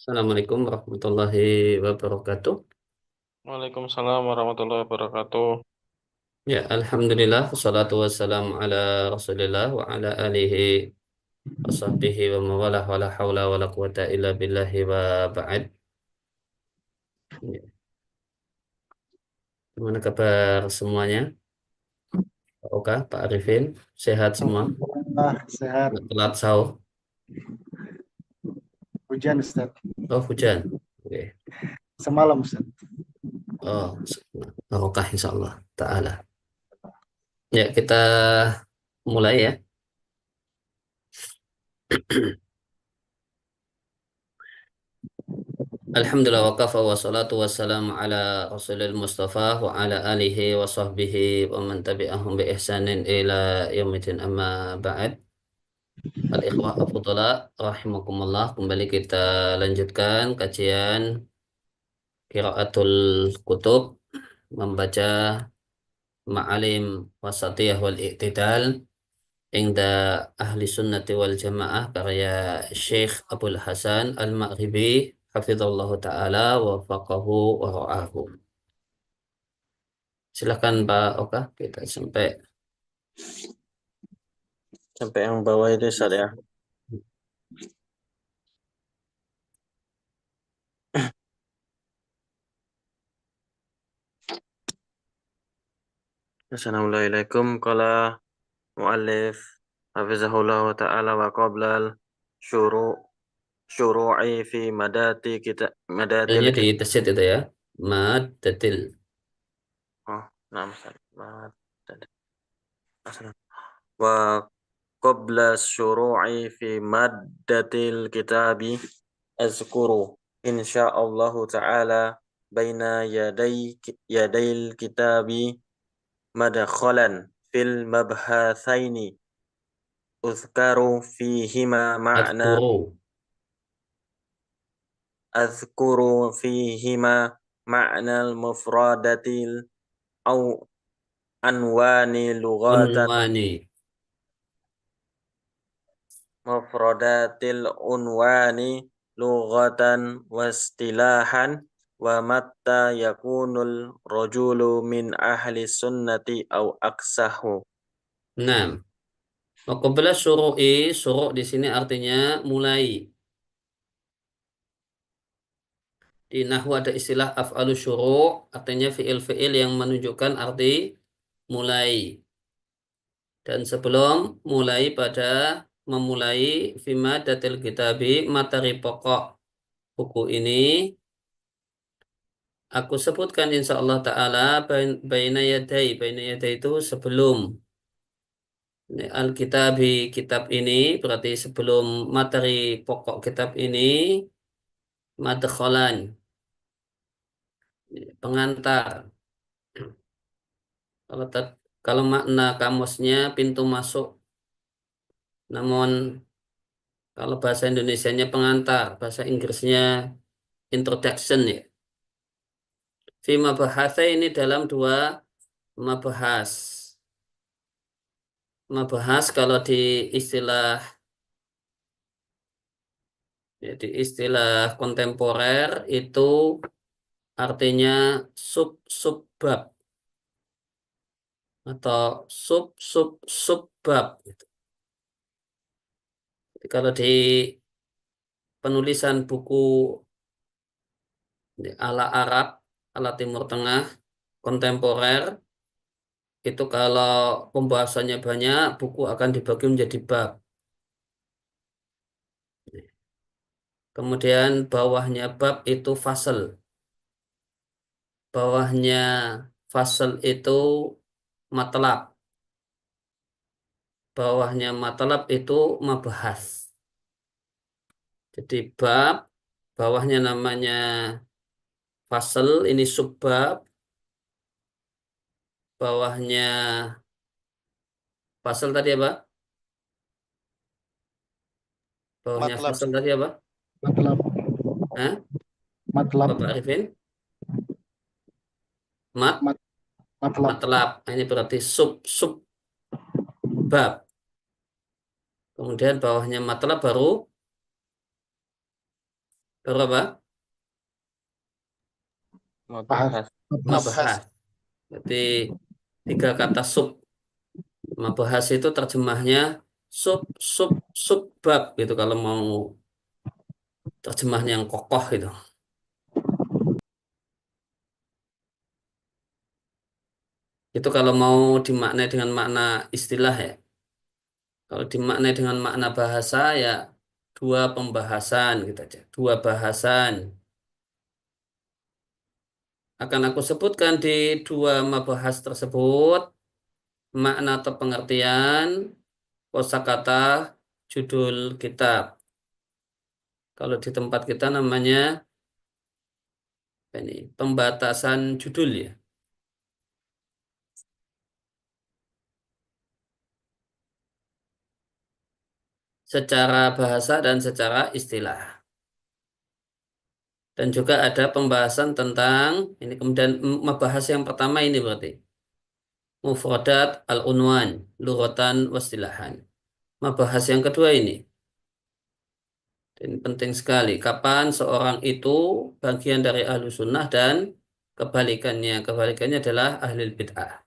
Assalamualaikum warahmatullahi wabarakatuh. Waalaikumsalam warahmatullahi wabarakatuh. Ya, Alhamdulillah, wassalatu wassalamu ala Rasulillah wa ala alihi wa sahbihi wa mawalah wa la hawla wa la quwata illa billahi wa ba'd. Ya, gimana kabar semuanya? Pak Oka, Pak Arifin, sehat semua? Alhamdulillah sehat. Nggak telat sahur? Hujan Ustaz. Oh, hujan. Oke. Semalam Ustaz. Oh, barokah insya Allah Ta'ala. Ya, kita mulai ya. Alhamdulillah wa kafa wa salatu wa salam ala Rasulil Mustafa wa ala alihi wa sahbihi wa man tabi'ahum bi ihsanin ila yaumidin amma ba'd. Al-ikhwah afudhala rahimakumullah, kembali kita lanjutkan kajian qiraatul kutub, membaca ma'alim wasatiyah wal i'tidal inda ahli sunnati wal jamaah karya Syekh Abdul Hasan Al-Maghribi hafizallahu ta'ala wa faqahu wa ra'ahu. Silakan Pak Oka, kita Sampai yang bawah itu Ustaz ya. Assalamualaikum qala muallif hafizahullah wa ta'ala wa qablal syuru' syuru'i fi madatil di tasjid itu ya. Mad datil. oh, nah, Ustaz. Wa qabla syuru'i fi maddatil kitabi azkuru insyaallah ta'ala baina yadayil kitabi madkhalan fil mabhathaini uzkaru fihima ma'na Adkuru. azkuru fihima ma'nal mufradatil au anwani lughatan Unwani. mufradatil unwani lughatan wastilahan wa matta yakunul rajulu min ahli sunnati au aksahu. Nah, qabla syuru'i, syuru' di sini artinya mulai. Di nahwu ada istilah af'alu syuru', artinya fi'il-fi'il yang menunjukkan arti mulai. Dan sebelum mulai pada memulai fima datil kitabi, materi pokok buku ini aku sebutkan insya Allah Ta'ala baina yaday itu sebelum ini, Al-Kitabi, kitab ini berarti sebelum materi pokok kitab ini madkhalan, pengantar. Kalau kalau makna kamusnya pintu masuk, namun kalau bahasa Indonesianya pengantar, bahasa Inggrisnya introduction ya. Fima bahasa ini dalam dua mabahas. Mabahas kalau istilah di istilah kontemporer itu artinya sub-subbab atau sub-sub-subbab. Kalau di penulisan buku ala Arab, ala Timur Tengah, kontemporer, itu kalau pembahasannya banyak, buku akan dibagi menjadi bab. Kemudian bawahnya bab itu fasel. Bawahnya fasel itu matlab. Bawahnya matlab itu mabahas. Jadi bab, bawahnya namanya fasel, ini subbab. Bawahnya fasel tadi apa? Bawahnya Matlab. fasel tadi apa? Matlab. Hah? Matlab. Bapak Arifin? Mat, Mat, matlab. matlab. Nah, ini berarti subbab. Kemudian bawahnya matlab baru Berapa? Bahas. Mabahas. Mabhas. Mabahas. Berarti 3 kata sub. Mabahas itu terjemahnya sub, sub, sub bab gitu kalau mau terjemahnya yang kokoh gitu. Itu kalau mau dimaknai dengan makna istilah ya. Kalau dimaknai dengan makna bahasa ya 2 pembahasan gitu aja. 2 bahasan. Akan aku sebutkan di 2 mabahas tersebut makna atau pengertian kosakata judul kitab. Kalau di tempat kita namanya apa ini pembatasan judul ya. Secara bahasa dan secara istilah. Dan juga ada pembahasan tentang ini kemudian membahas yang pertama ini berarti mufradat al-unwan lughatan wastilahan. Membahas yang kedua ini dan penting sekali kapan seorang itu bagian dari ahlu sunnah dan kebalikannya adalah ahli bid'ah.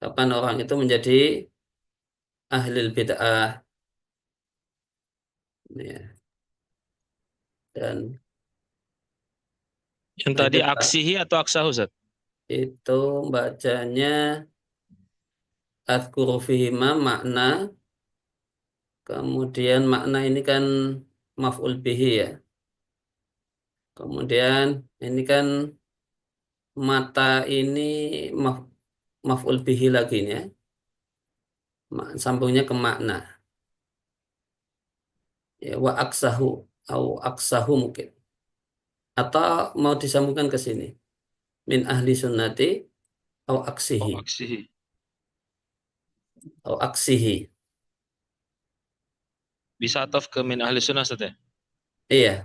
Kapan orang itu menjadi ahli bid'ah ya. Dan Yang tadi lanjut Pak. aksihi atau aksahu, Ustaz? Itu bacanya azkuru fihima makna, kemudian makna ini kan maf'ul bihi ya. Kemudian ini kan mata ini maf'ul bihi lagi nih ya. Sambungnya ke makna. Ya, wa aksahu atau aksahu mungkin. Atau mau disambungkan ke sini. Min ahli sunnati atau aksihi. Oh, aksihi. Atau aksihi. Bisa ataf ke min ahli sunnah, Ustaz ya? Iya,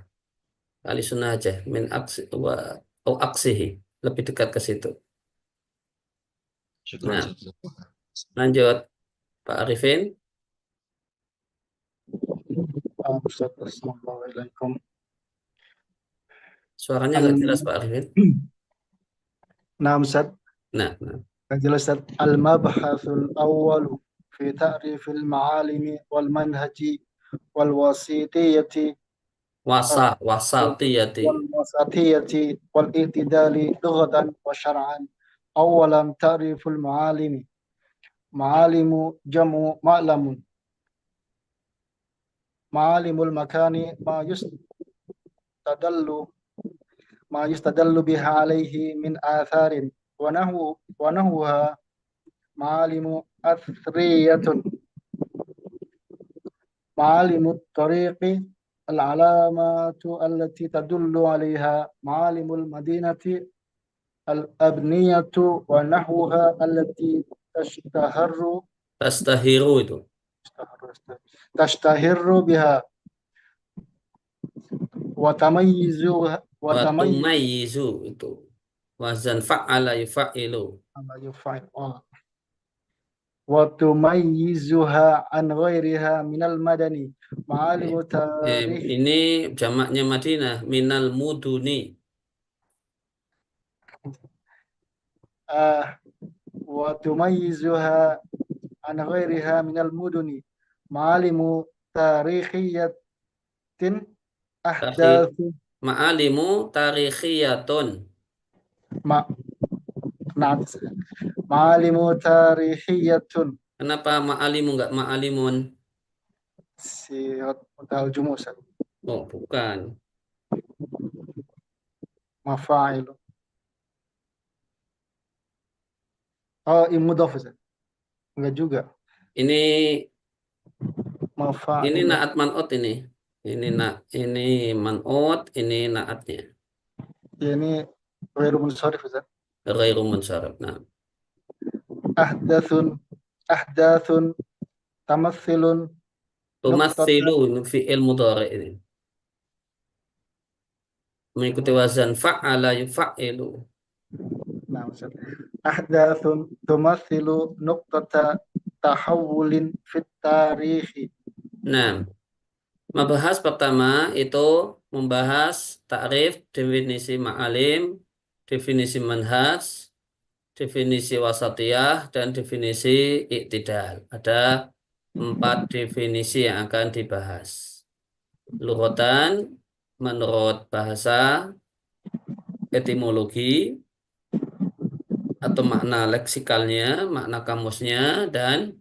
ahli sunnah aja. Min aksi wa atau aksihi. Lebih dekat ke situ. Syukran, Nah, Ustaz. lanjut Pak Arifin. Ustaz, Assalamualaikum. Suaranya nggak jelas Pak Arifin. Nah, Ustaz. Nah, Jelas Ustaz. Al-mabhasul awwalu fi ta'rifil ma'alimi wal manhaji wal wasitiyati wasatiyati. wal wasatiyati wal i'tidali lughatan wa syar'an. Awalan ta'riful ma'alimi. Ma'alimu jam'u ma'lamun. Ma'alimul makani yustadallu ما يستدل بها عليه من آثار ونحوها معالم أثرية معالم الطريق العلامات التي تدل عليها معالم المدينة الأبنية ونحوها التي Tastahiru itu. تشتهر بها وتميزها Watumayyizu itu. Wazan fa'ala yufa'ilu. وتميزها عن غيرها من المدني معالم تاريخ Ini jamaknya Madinah. Minal muduni. وتميزها عن غيرها من المدن معالم تاريخية أحداث Ma'alimu tarikhiyatun. نعم معالم تاريخية Kenapa ma'alimu nggak ma'alimun? سيرة منتهى الجموع Oh, bukan. مفاعل مضاف enggak juga Ini مفاعل naat man'ut ini. Ini man'ut, ini naatnya. ini غير منصرف Ghairu munsharif. Nah, أحداث أحداث تمثل نقطة tumatsilu ini fi'il mudhari ini. Mengikuti wazan fa'ala yufa'ilu. نعم أحداث تمثل نقطة تحول في التاريخ Nah, membahas pertama itu membahas takrif, definisi ma'alim, definisi manhaj, definisi wasatiyah, dan definisi iktidal. Ada 4 definisi yang akan dibahas. Lughatan, menurut bahasa, etimologi, atau makna leksikalnya, makna kamusnya, dan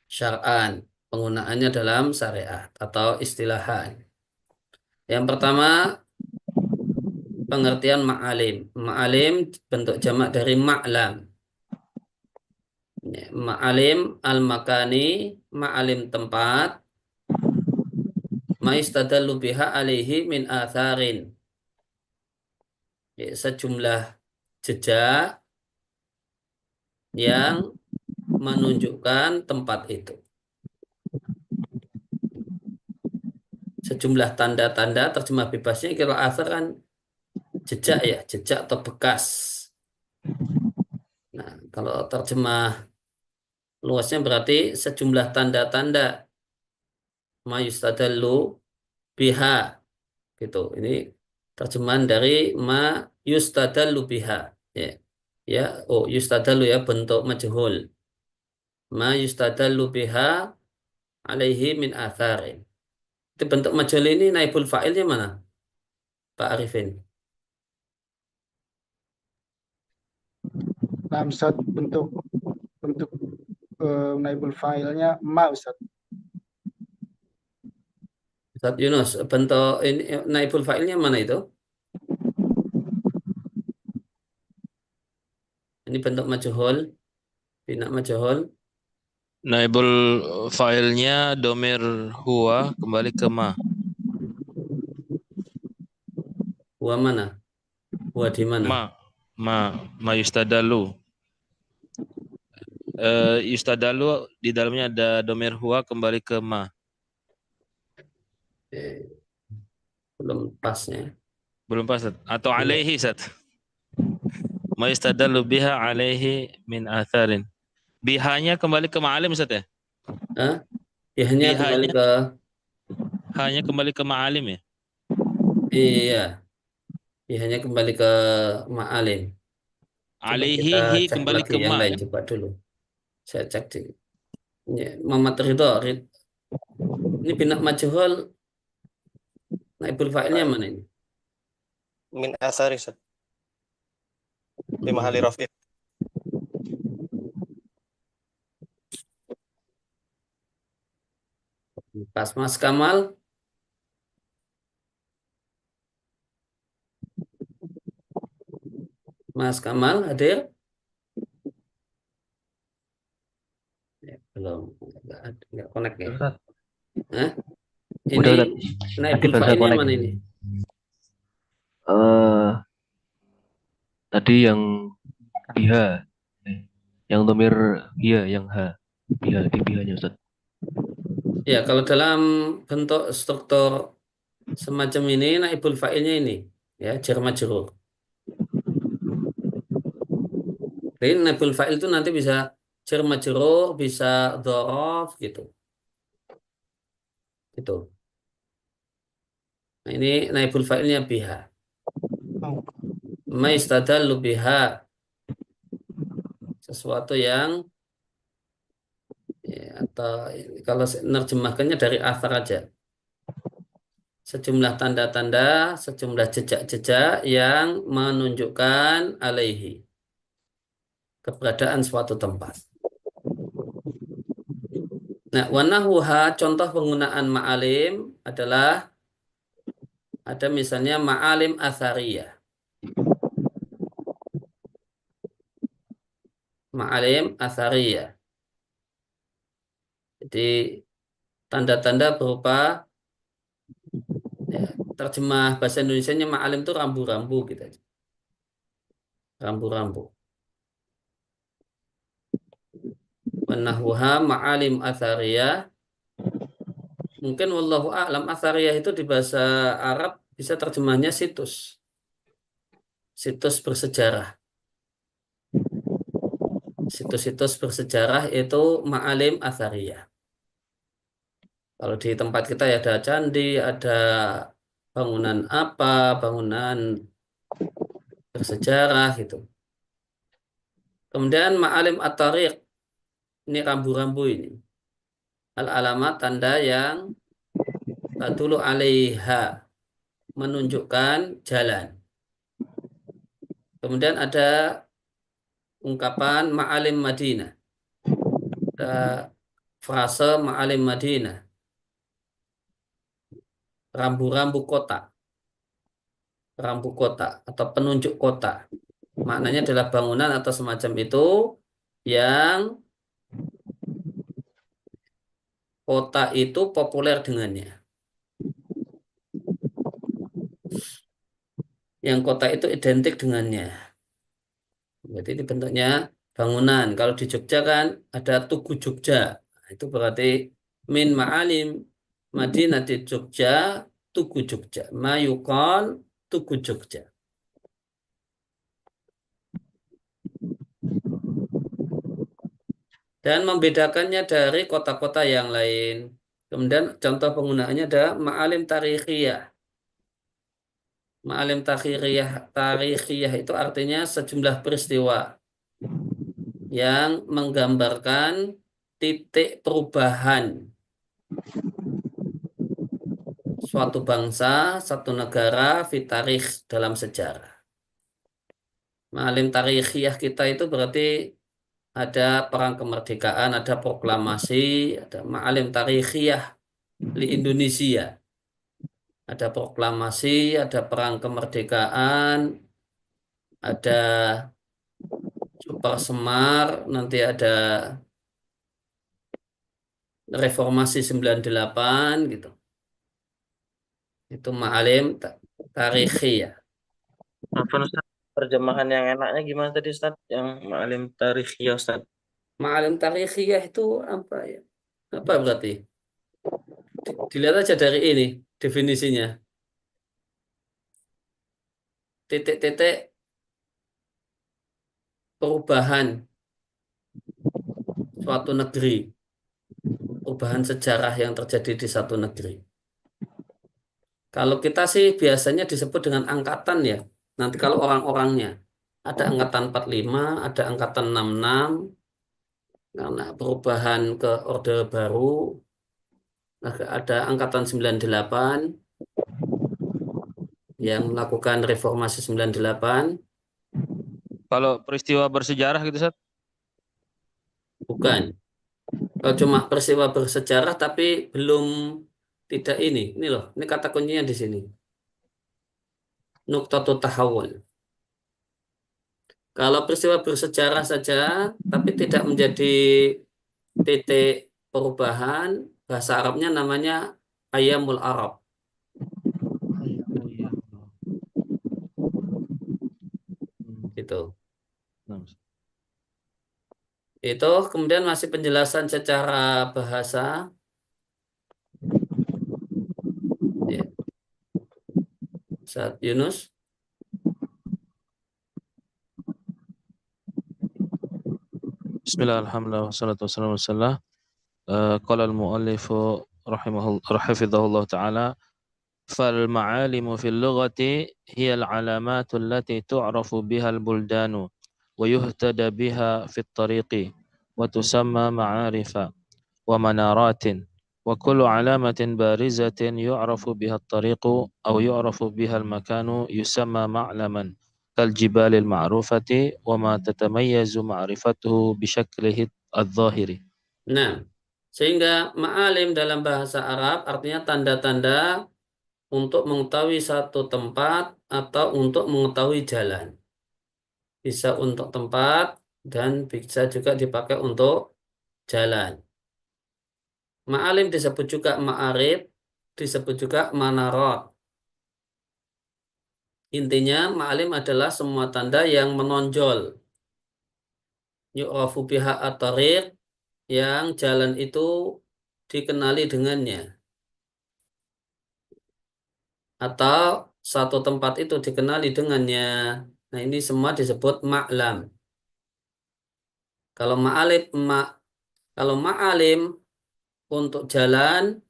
syar'an, penggunaannya dalam syariat atau istilahan. Yang pertama, pengertian ma'alim. Ma'alim bentuk jamak dari ma'lam. Ya, ma'alim al-makani, ma'alim tempat, ma'istadallu biha alaihi min atharin. Ya, sejumlah jejak yang menunjukkan tempat itu. Sejumlah tanda-tanda, terjemah bebasnya kalau athar kan jejak ya, jejak atau bekas. Nah, kalau terjemah luasnya berarti sejumlah tanda-tanda mayustadallu biha gitu. Ini terjemahan dari ma yustadallu biha. Ya. Ya, oh yustadallu ya bentuk majhul. Ma yustadallu biha alaihi min atharin. Itu bentuk majhul ini naibul fa'ilnya mana? Pak Arifin. Nah, Ustaz, bentuk bentuk naibul fa'ilnya ma, Ustaz. Ustaz Yunus, bentuk ini naibul fa'ilnya mana itu? Ini bentuk majhul, bina majhul. Naibul filenya domir huwa kembali ke ma. Huwa mana? Huwa di mana? Ma yustadalu. Yustadalu di dalamnya ada domir huwa kembali ke ma. Eh, belum pasnya. Belum pas, Sat? Atau Iya. alaihi, Sat? Ma yustadalu biha alaihi min atharin. Bihanya kembali ke ma'alim, Sat, ya? Hah? Ya, hanya kembali Bihanya ke hanya kembali ke ma'alim, ya? iya, ya, hanya kembali ke ma'alim. Coba kita Alaihi hi cek kembali lagi ke yang ma, lain ya? coba dulu. Saya cek di ya, Muhammad Ridho. Ini bina majhul, naibul fa'ilnya mana ini? Min asari, Ustaz. Fi mahali Hmm. rafi'. Pas Mas Kamal. Mas Kamal hadir? Ya, belum. Nggak connect ya. Ustaz. Hah? Ini Udah, Ustaz. naibul Baru saya fa'ilnya connect. mana ini? Tadi yang biha, yang domir iya, yang ha, biha di bihanya, Ustaz. Ya, kalau dalam bentuk struktur semacam ini, naibul fa'ilnya ini. Ya, jar majrur. Jadi naibul fa'il itu nanti bisa jar majrur, bisa dhorof gitu. Gitu. Nah, ini naibul fa'ilnya biha. Maistadallu biha. Sesuatu yang ya, atau kalau nerjemahkannya dari athar aja. Sejumlah tanda-tanda, sejumlah jejak-jejak yang menunjukkan alaihi. Keberadaan suatu tempat. Nah, wanahuha contoh penggunaan ma'alim adalah ada misalnya ma'alim athariyah. Ma'alim athariyah. Jadi tanda-tanda berupa ya, terjemah bahasa Indonesianya ma'alim itu rambu-rambu gitu aja. Rambu-rambu. Wanahuha ma'alim athariyah. Mungkin wallahu a'lam athariyah itu di bahasa Arab bisa terjemahnya situs. Situs bersejarah. Situs-situs bersejarah itu ma'alim athariyah. Kalau di tempat kita ya ada candi, ada bangunan apa, bangunan bersejarah gitu. Kemudian ma'alim at-tariq, ini rambu-rambu ini. Al-alamat tanda yang tadulu alaiha, menunjukkan jalan. Kemudian ada ungkapan ma'alim Madinah. Ada frase ma'alim Madinah. Rambu-rambu kota. Rambu kota atau penunjuk kota. Maknanya adalah bangunan atau semacam itu yang kota itu populer dengannya. Yang kota itu identik dengannya. Jadi ini bentuknya bangunan. Kalau di Jogja kan ada Tugu Jogja. Nah, itu berarti min ma'alim Madinah di Jogja, Tugu Jogja. Mayukon Tugu Jogja. Dan membedakannya dari kota-kota yang lain. Kemudian contoh penggunaannya ada ma'alim tarikhiyah. Ma'alim tarikhiyah itu artinya sejumlah peristiwa yang menggambarkan titik perubahan suatu bangsa, satu negara, fitarikh dalam sejarah. Ma'alim tarikhiyah kita itu berarti ada perang kemerdekaan, ada proklamasi, ada ma'alim tarikhiyah di Indonesia. Ada proklamasi, ada perang kemerdekaan, ada Super Semar, nanti ada reformasi 98 gitu. Itu ma'alim tarikhiyah. Afwan Ustaz, terjemahan yang enaknya gimana tadi Ustaz? Yang ma'alim tarikh ya Ustaz. Ma'alim tarikhiyah itu apa ya? Apa berarti? Dilihat aja dari ini definisinya. Titik-titik perubahan suatu negeri. Perubahan sejarah yang terjadi di satu negeri. Kalau kita sih biasanya disebut dengan angkatan ya. Nanti kalau orang-orangnya. Ada angkatan 45, ada angkatan 66, karena perubahan ke Orde Baru. Ada angkatan 98 yang melakukan reformasi 98. Kalau peristiwa bersejarah gitu, Ustaz? Bukan. Kalau cuma peristiwa bersejarah tapi belum tidak ini. Ini loh, ini kata kuncinya di sini. Nuqtatut tahawul. Kalau peristiwa bersejarah saja tapi tidak menjadi titik perubahan, bahasa Arabnya namanya Ayyamul Arab. Gitu. Itu kemudian masih penjelasan secara bahasa. Ya. Ustaz Yunus. Bismillah, alhamdulillah, wassalatu wassalamu ala rasulillah. Qala al-muallif rahimahullah ta'ala, فالمعالم في اللغة هي العلامات التي تعرف بها البلدان ويهتدى بها في الطريق وتسمى معارف ومنارات وكل علامة بارزة يعرف بها الطريق أو يعرف بها المكان يسمى معلما كالجبال المعروفة وما تتميز معرفته بشكله الظاهر. Nah, sehingga ma'alim dalam bahasa Arab artinya tanda-tanda untuk mengetahui satu tempat atau untuk mengetahui jalan. Bisa untuk tempat dan bisa juga dipakai untuk jalan. Ma'alim disebut juga ma'arif, disebut juga manarot. Intinya ma'alim adalah semua tanda yang menonjol. Yu'rafu biha at-tariq, yang jalan itu dikenali dengannya. Atau satu tempat itu dikenali dengannya. Nah, ini semua disebut ma'lam. Kalau ma'alim untuk jalan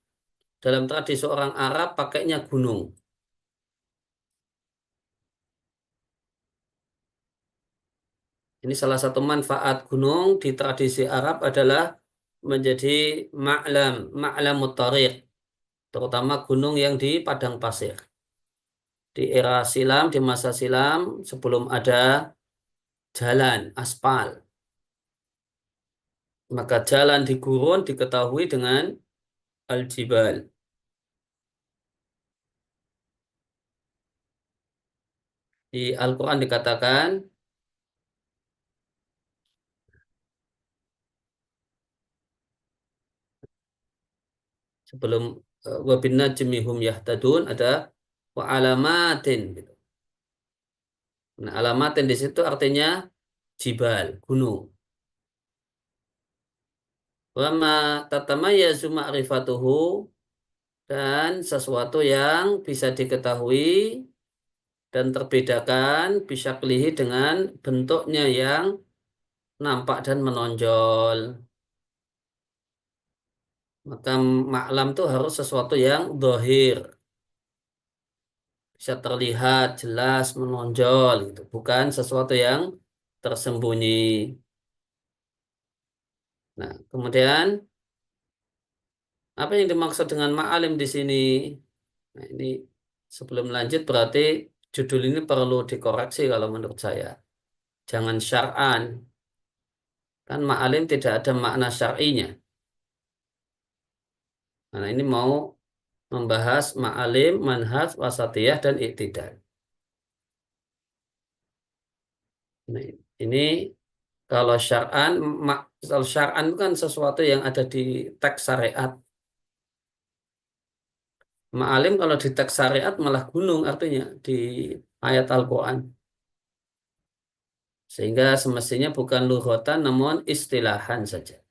dalam tradisi orang Arab pakainya gunung. Ini salah satu manfaat gunung di tradisi Arab adalah menjadi ma'lamut thariq, terutama gunung yang di padang pasir. Di era silam, di masa silam, sebelum ada jalan aspal, maka jalan di gurun diketahui dengan al-jibal. Di Al-Quran dikatakan, sebelum wa bin najmi hum yahtadun, ada wa alamatin gitu. Nah, alamatin di situ artinya jibal, gunung. Wa ma tatamayyazu ma'rifatuhu, dan sesuatu yang bisa diketahui dan terbedakan bisa kelihatan dengan bentuknya yang nampak dan menonjol. Maka maklam itu harus sesuatu yang dohir, bisa terlihat jelas menonjol gitu, bukan sesuatu yang tersembunyi. Nah, kemudian apa yang dimaksud dengan ma'alim di sini? Nah, ini sebelum lanjut berarti judul ini perlu dikoreksi kalau menurut saya. Jangan syar'an. Kan ma'alim tidak ada makna syar'inya. Nah, ini mau membahas ma'alim, manhaj, wasatiyah, dan iktidal. Nah, ini kalau syar'an, kalau syar'an itu kan sesuatu yang ada di teks syariat. Ma'alim kalau di teks syariat malah gunung artinya di ayat Al-Quran. Sehingga semestinya bukan lughatan namun istilahan saja.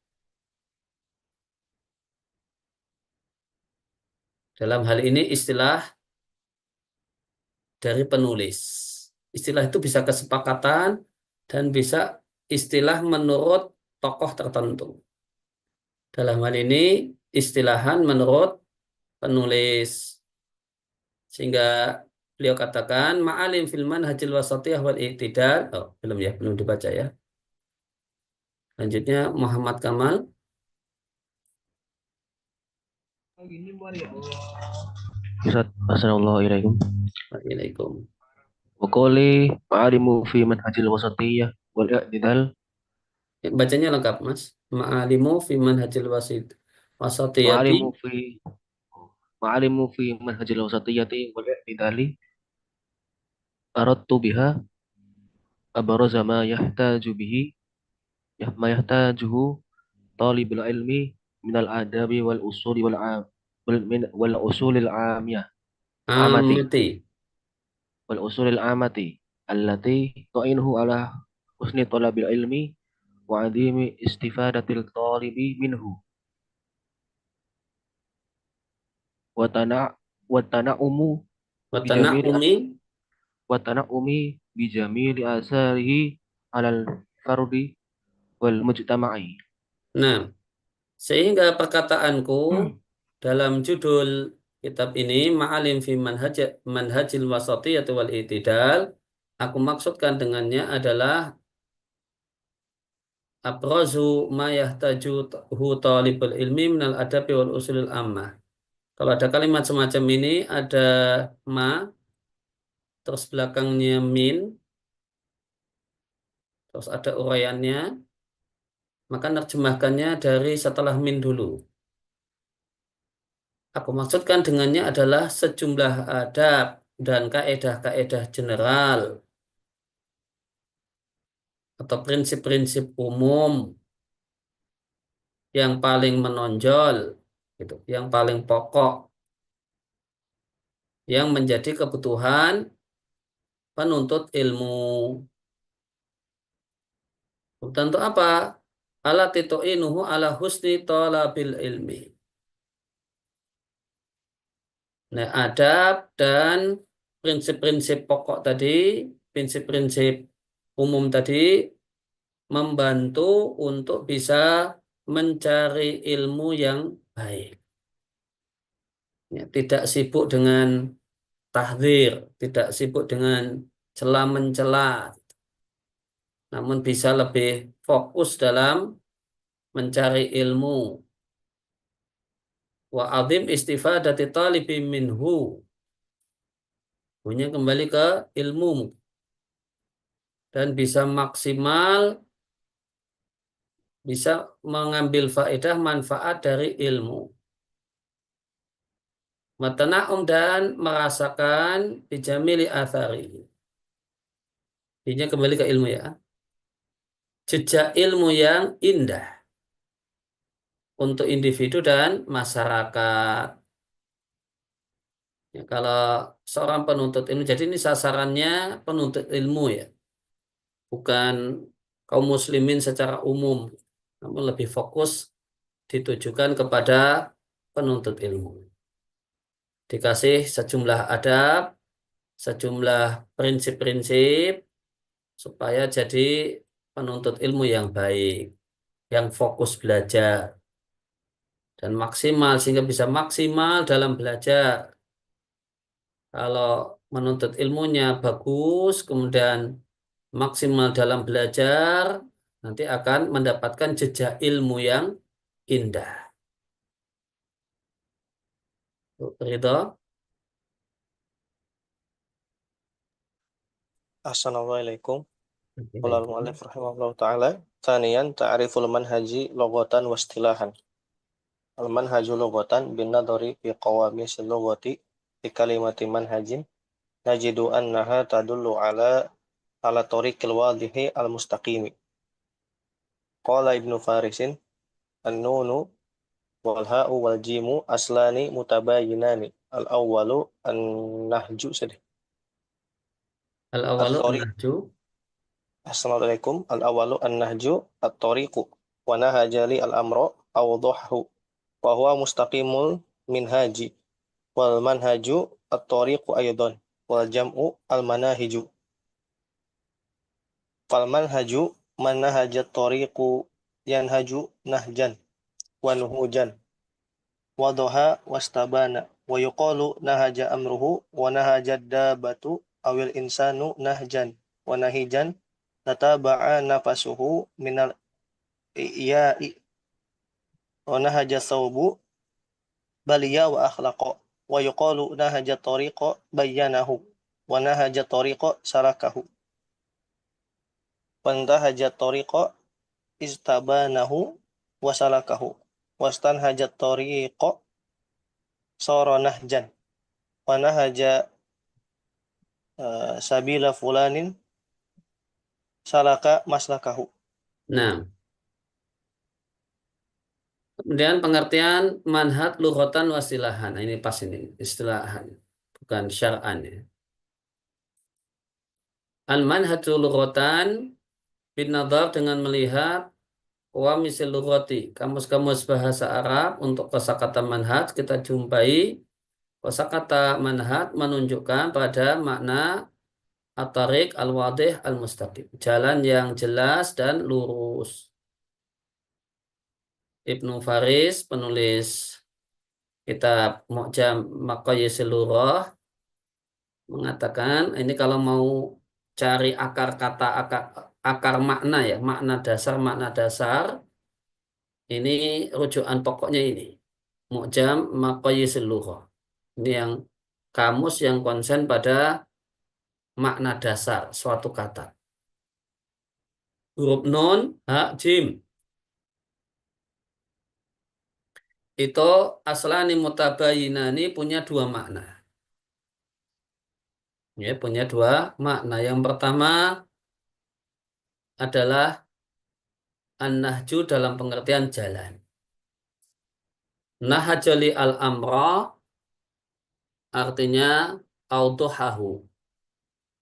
Dalam hal ini istilah dari penulis. Istilah itu bisa kesepakatan dan bisa istilah menurut tokoh tertentu. Dalam hal ini istilahan menurut penulis. Sehingga beliau katakan ma'alim fil manhajil wasatiyah wal i'tidal. Oh, belum ya, belum dibaca ya. Lanjutnya Muhammad Kamal. Ustaz, assalamualaikum. Waalaikumsalam. Wa qawli ma'alimu fi manhajil wasatiyah wal i'tidal. Bacanya lengkap, Mas. Ma'alimu fi manhajil wasatiyati. Ma'alimu fi ma'alimu fi manhajil wasatiyati wal i'tidali. Aradtu biha abaraza ma yahtajuhu talibul ilmi minal adabi wal usuli wal usulil amiyah amati Amati. wal usulil amati allati tu'inuhu ala husni talabil ilmi wa adimi istifadatil talibi minhu wa tana wa tanaumu bijamili Watana'umi. wa tanaumi bijamili asarihi alal fardi wal mujtama'i. Nah, sehingga perkataanku dalam judul kitab ini Ma'alim fi manhajil wasatiyah wal i'tidal, aku maksudkan dengannya adalah abrazu ma yahtajuhu talibul ilmi minal adabi wal usulil ammah. Kalau ada kalimat semacam ini ada ma terus belakangnya min terus ada uraiannya, maka nerjemahkannya dari setelah min dulu. Aku maksudkan dengannya adalah sejumlah adab dan kaedah-kaedah general atau prinsip-prinsip umum yang paling menonjol, gitu, yang paling pokok, yang menjadi kebutuhan penuntut ilmu. Tentu apa? Ala titu'inuhu ala husni talabil ilmi. Nah, adab dan prinsip-prinsip pokok tadi, prinsip-prinsip umum tadi membantu untuk bisa mencari ilmu yang baik. Ya, tidak sibuk dengan tahdzir, tidak sibuk dengan cela mencela, namun bisa lebih fokus dalam mencari ilmu. Wa adzim istifadati talibi minhu. Punya kembali ke ilmu dan bisa maksimal, bisa mengambil faedah manfaat dari ilmu. Matana'um dan merasakan bijamili athari. Ini kembali ke ilmu ya. Jejak ilmu yang indah untuk individu dan masyarakat. Ya, kalau seorang penuntut ilmu, jadi ini sasarannya penuntut ilmu ya, bukan kaum muslimin secara umum, namun lebih fokus ditujukan kepada penuntut ilmu. Dikasih sejumlah adab, sejumlah prinsip-prinsip supaya jadi penuntut ilmu yang baik, yang fokus belajar dan maksimal sehingga bisa maksimal dalam belajar. Kalau menuntut ilmunya bagus, kemudian maksimal dalam belajar, nanti akan mendapatkan jejak ilmu yang indah. Ridho? Assalamualaikum. Qala al-mu'allif rahimahullah ta'ala. Thaniyan ta'riful manhaji loghatan wa istilahan. Al-manhaju loghatan bin nadhari fi qawamis loghati fi kalimati manhajin najidu annaha tadullu ala tariqil wadhihi al-mustaqimi. Qala Ibnu Farisin an-nunu wal ha'u wal jimu aslani mutabayinani. Al-awwalu an-nahju sedih. Al-awalu At-tariq. an-nahju. Assalamualaikum. Al-awalu an-nahju at-tariqu wa nahajali al-amra awdahu wa huwa mustaqimul minhaji wal manhaju at-tariqu aydan wal jam'u al-manahiju. Fal manhaju manhajat tariqu yanhaju nahjan wa nuhujan wadaha wastabana wa yuqalu nahaja amruhu wa nahajad dabatu awil insanu nahjan wa nahijan tataba'a nafasuhu minal iya'i wa nahaja thawbu baliya wa akhlaqa wa yuqalu nahaja tariqa bayyanahu wa nahaja tariqa sarakahu wa nahaja tariqa istabanahu wa salakahu wastanhaja tariqa sara nahjan wa nahaja sabila fulanin salaka maslakahu. Nah, kemudian pengertian manhaj lughatan wasilahan. Nah, ini pas ini istilahan, bukan syar'an ya. Al-manhaju lughatan bin nadhar dengan melihat misil lughati, kamus-kamus bahasa Arab untuk kosakata manhaj kita jumpai kosakata manhaj menunjukkan pada makna at-tariq al-wadih al-mustaqim, jalan yang jelas dan lurus. Ibnu Faris, penulis kitab Mu'jam Maqayisil Lughah, mengatakan ini kalau mau cari akar kata, akar makna ya, makna dasar, ini rujukan pokoknya ini. Mu'jam Maqayisil Lughah. Ini yang kamus yang konsen pada makna dasar suatu kata. Huruf nun, ha, jim. Itu aslani mutabayinani punya dua makna. Ya, punya dua makna. Yang pertama adalah an-nahju dalam pengertian jalan. Nahajali al-amra artinya auduhahu.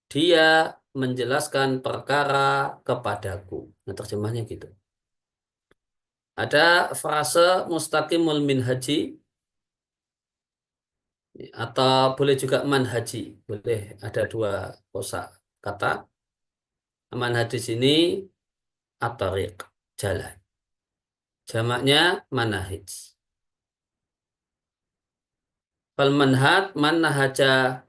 Dia menjelaskan perkara kepadaku. Nah, terjemahnya gitu. Ada frase mustaqimul minhaji atau boleh juga manhaji. Boleh ada dua kosa kata. Manhaj di sini at-tariq, jalan. Jamaknya manahij. Fal manhat man nahaja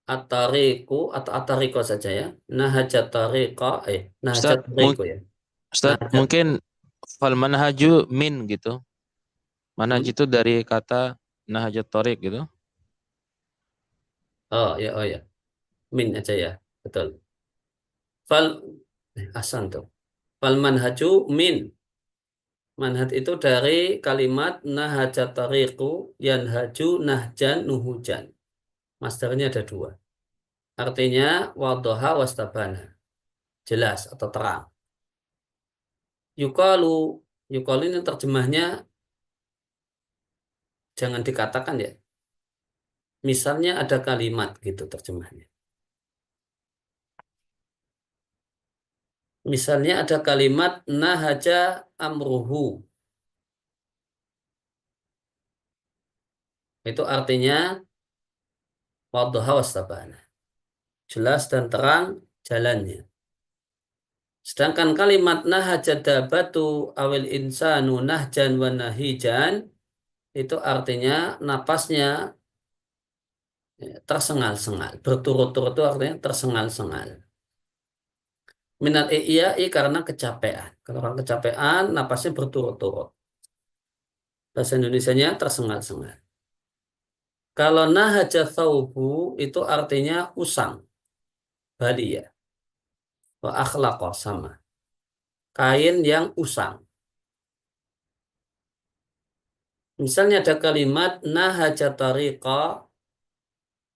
atariku atau atariko saja ya. Nahaja tariko nahaja Ustaz, tariko ya. Ustaz, Nahaja. mungkin fal manhaju min gitu. Manhaj itu dari kata nahjat thoriq gitu. Oh ya. Min aja ya. Betul. Fal asan tuh. Fal manhaju min. Manhaj itu dari kalimat nahaja tariku yanhaju nahjan nuhujan. Masdarnya ada dua. Artinya wadhaha wastabana. Jelas atau terang. Yukalu. Yukalu ini terjemahnya jangan dikatakan ya. Misalnya ada kalimat gitu terjemahnya. Misalnya ada kalimat nahaja amruhu. Itu artinya wadhaha wastabana. Jelas dan terang jalannya. Sedangkan kalimat nahaja dabatu awil insanu nahjan wa nahijan itu artinya napasnya tersengal-sengal. Berturut-turut itu artinya tersengal-sengal. Minal i'ya'i karena kecapean. Kalau orang kecapean napasnya berturut-turut. Bahasa Indonesianya tersengal-sengal. Kalau nahaja thawbu itu artinya usang. Balia. Wa akhlaqa sama. Kain yang usang. Misalnya ada kalimat nahaja tariqa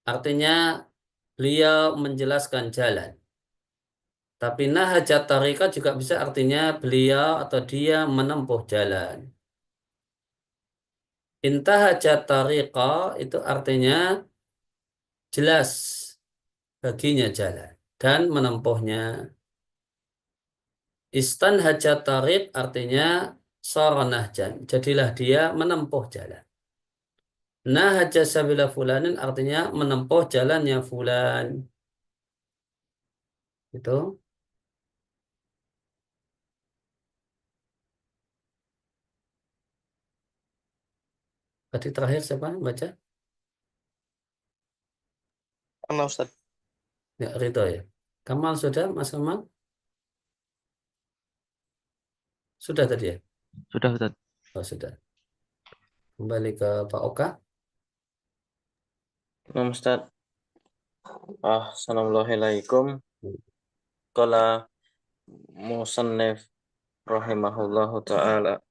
artinya beliau menjelaskan jalan. Tapi nahaja tariqa juga bisa artinya beliau atau dia menempuh jalan. Intahaja tariqa itu artinya jelas baginya jalan dan menempuhnya. Istanhaja tariq artinya saranahjan. Jadilah dia menempuh jalan. Nahaja sabila fulanin artinya menempuh jalannya fulan. Itu. Tadi terakhir siapa yang baca? Ana Ustaz. Ya, Ridho ya. Kamal sudah, Mas Kamal? Sudah tadi ya? Sudah, Ustaz. Oh, sudah. Kembali ke Pak Oka. Nah, Ustaz. Assalamualaikum. Qala musannif rahimahullahu ta'ala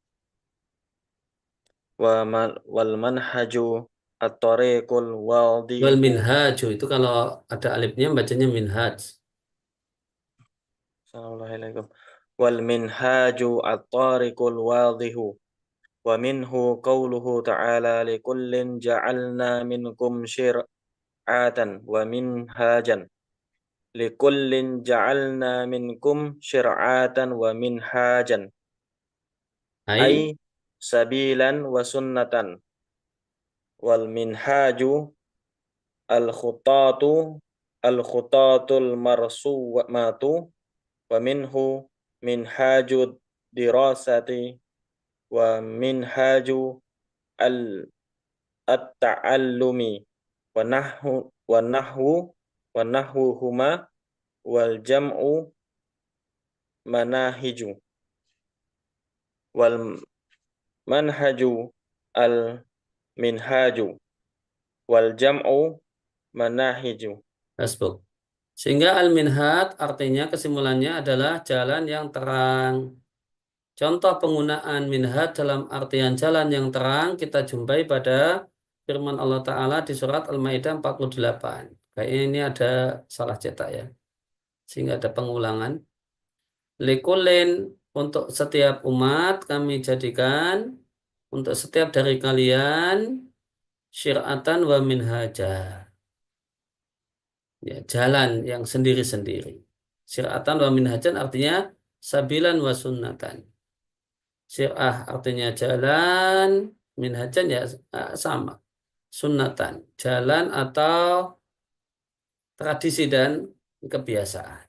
wal manhaju at-tariqul Wal wadihu. minhaju itu kalau ada alifnya bacanya minhaj. Assalamualaikum. Wal minhaju at-tariqul wadihu. Wa minhu qawluhu ta'ala likullin ja'alna minkum syir'atan wa minhajan. Likullin ja'alna minkum syir'atan wa minhajan. Hai. Ay sabilan wa sunnatan. Wal minhaju al-khutatul marsuwatu wa minhu minhajud dirasati wa minhaju at-ta'allumi wa nahwuhuma wal jam'u manahiju wal manhaju al minhaju wal jam'u manahiju. Hasbuk. Sehingga al-minhaj artinya kesimpulannya adalah jalan yang terang. Contoh penggunaan minhaj dalam artian jalan yang terang kita jumpai pada firman Allah Ta'ala di surat Al-Maidah 48. Kayaknya ini ada salah cetak ya. Sehingga ada pengulangan. Likulin untuk setiap umat kami jadikan untuk setiap dari kalian syir'atan wa minhaja. Ya, jalan yang sendiri-sendiri. Syir'atan wa minhajan artinya sabilan wa sunnatan. Syir'ah artinya jalan, minhajan ya sama. Sunnatan, jalan atau tradisi dan kebiasaan.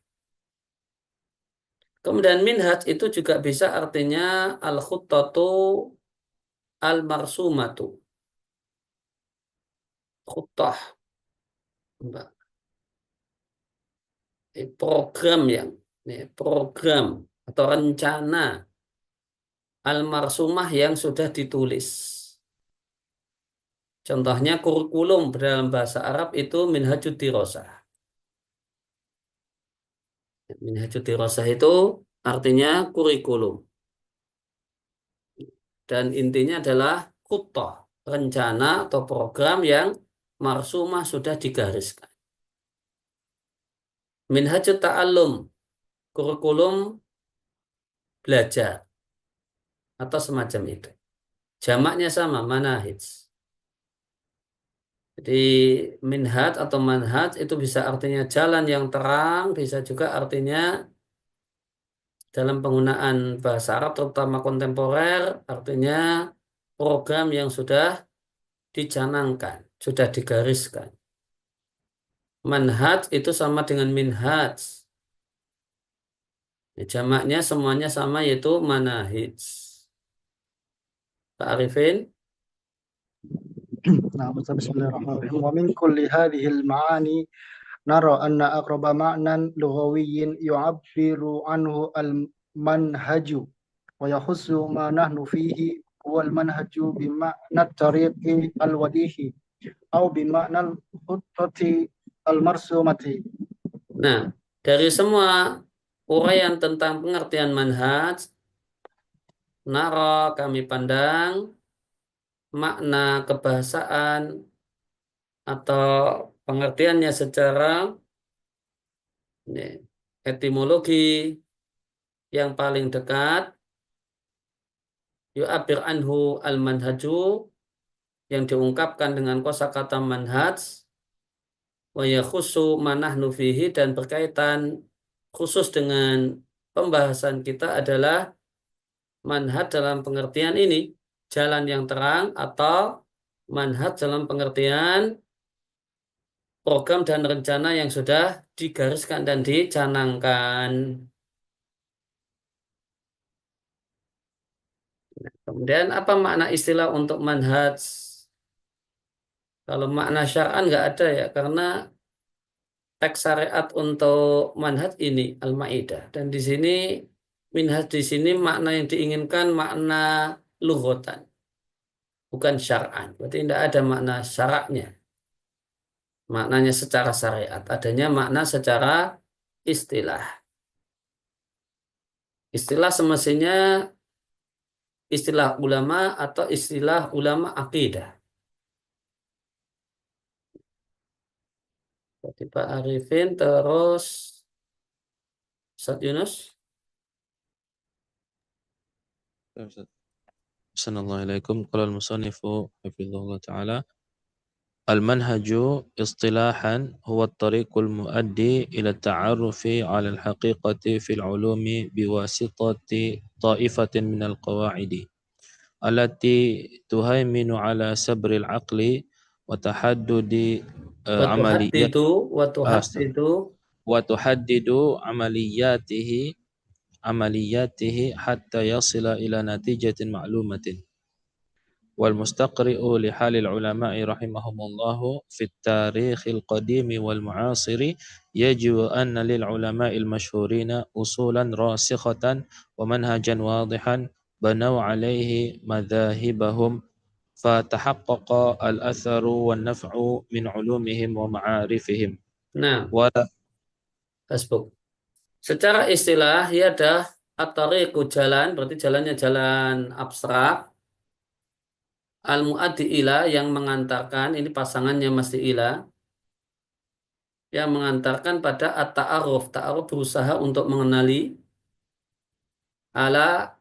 Kemudian minhaj itu juga bisa artinya al-khuttatu al-marsumatu. khutah, Mbak. Program program atau rencana al-marsumah yang sudah ditulis. Contohnya kurikulum dalam bahasa Arab itu minhajud dirosah. Minhajud dirosah itu artinya kurikulum. Dan intinya adalah khutah, rencana atau program yang marsumah sudah digariskan. Minhajut ta'allum, kurikulum belajar atau semacam itu. Jamaknya sama, manahij. Jadi minhaj atau manhaj itu bisa artinya jalan yang terang, bisa juga artinya dalam penggunaan bahasa Arab terutama kontemporer artinya program yang sudah dicanangkan, sudah digariskan. Manhaj itu sama dengan minhaj. Jamaknya semuanya sama yaitu manahij. Pak Arifin? نعم بسم الله الرحمن الرحيم ومن كل هذه المعاني نرى أن أقرب معنى لغوي يعبر عنه المنهج ويخص ما نحن فيه هو المنهج بمعنى الطريق الوديع أو بمعنى الخطة المرسومة. Nah, dari semua uraian tentang pengertian manhaj, nara kami pandang makna kebahasaan atau pengertiannya secara etimologi yang paling dekat yu'abir anhu al-manhaju yang diungkapkan dengan kosakata manhaj wa yakhussu ma nahnu fihi dan berkaitan khusus dengan pembahasan kita adalah manhaj dalam pengertian ini jalan yang terang atau manhaj dalam pengertian program dan rencana yang sudah digariskan dan dicanangkan. Kemudian apa makna istilah untuk manhaj? Kalau makna syar'an nggak ada ya, karena teks syariat untuk manhaj ini Al-Maidah. Dan di sini minhaj di sini makna yang diinginkan makna lughatan, bukan syar'an. Berarti tidak ada makna syaraknya. Maknanya secara syariat, adanya makna secara istilah. Istilah semestinya istilah ulama atau istilah ulama akidah. Jadi Pak Arifin terus Ustaz Yunus. Assalamualaikum. Qala al-musannifu hafizahullah ta'ala. المنهج اصطلاحا هو الطريق المؤدي إلى التعرف على الحقيقة في العلوم بواسطة طائفة من القواعد التي تهيمن على سبر العقل وتحدد عمليات وتحدد عملياته حتى يصل إلى نتيجة معلومة. والمستقرئ لحال العلماء رحمهم الله في التاريخ القديم والمعاصر يجب أن للعلماء المشهورين أصولا راسخة ومنهجا واضحا بنوا عليه مذاهبهم فتحقق الأثر والنفع من علومهم ومعارفهم. Nah, tasbuk. Secara istilah ia adalah at-tariqu jalan, berarti jalannya jalan abstrak. Al-mu'addi ila yang mengantarkan, ini pasangannya mesti ila, yang mengantarkan pada at-ta'aruf. Ta'aruf berusaha untuk mengenali alal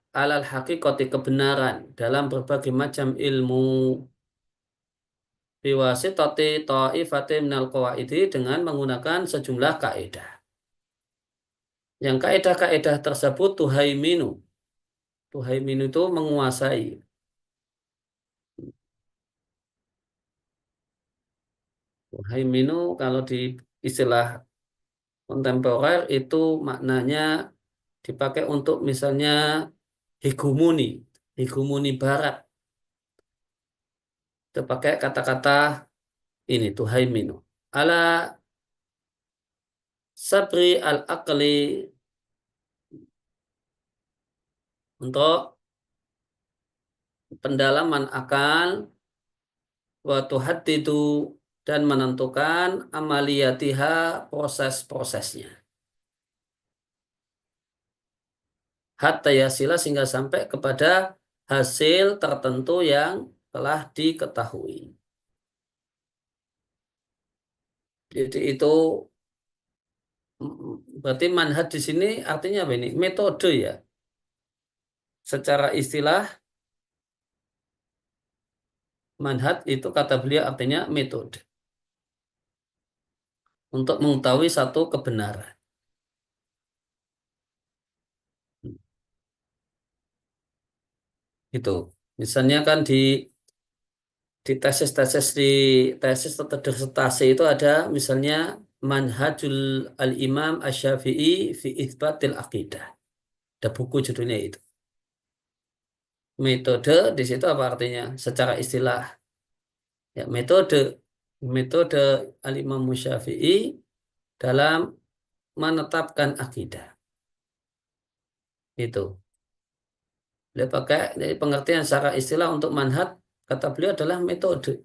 haqiqati kebenaran dalam berbagai macam ilmu biwasitati ta'ifati minal qawaidi dengan menggunakan sejumlah kaidah. Yang kaidah-kaidah tersebut tuhaiminu. Tuhaiminu itu menguasai. Tuhaiminu kalau di istilah kontemporer itu maknanya dipakai untuk misalnya hegemoni barat. Itu pakai kata-kata ini tuhaiminu ala sabri al-aqli, untuk pendalaman akal, wa tuhaddidu, dan menentukan amaliyatiha, proses-prosesnya, hatta yasila, sehingga sampai kepada hasil tertentu yang telah diketahui. Jadi itu berarti manhaj di sini artinya apa ini? Metode ya. Secara istilah manhaj itu kata beliau artinya metode untuk mengetahui satu kebenaran. Itu. Misalnya kan di tesis atau disertasi itu ada misalnya Manhajul Al-Imam Asy-Syafi'i fi Itsbatil Aqidah. Ada buku judulnya itu. Metode di situ apa artinya? Secara istilah ya metode Al-Imam Syafi'i dalam menetapkan akidah. Itu. Beliau pakai dari pengertian secara istilah untuk manhaj, kata beliau adalah metode.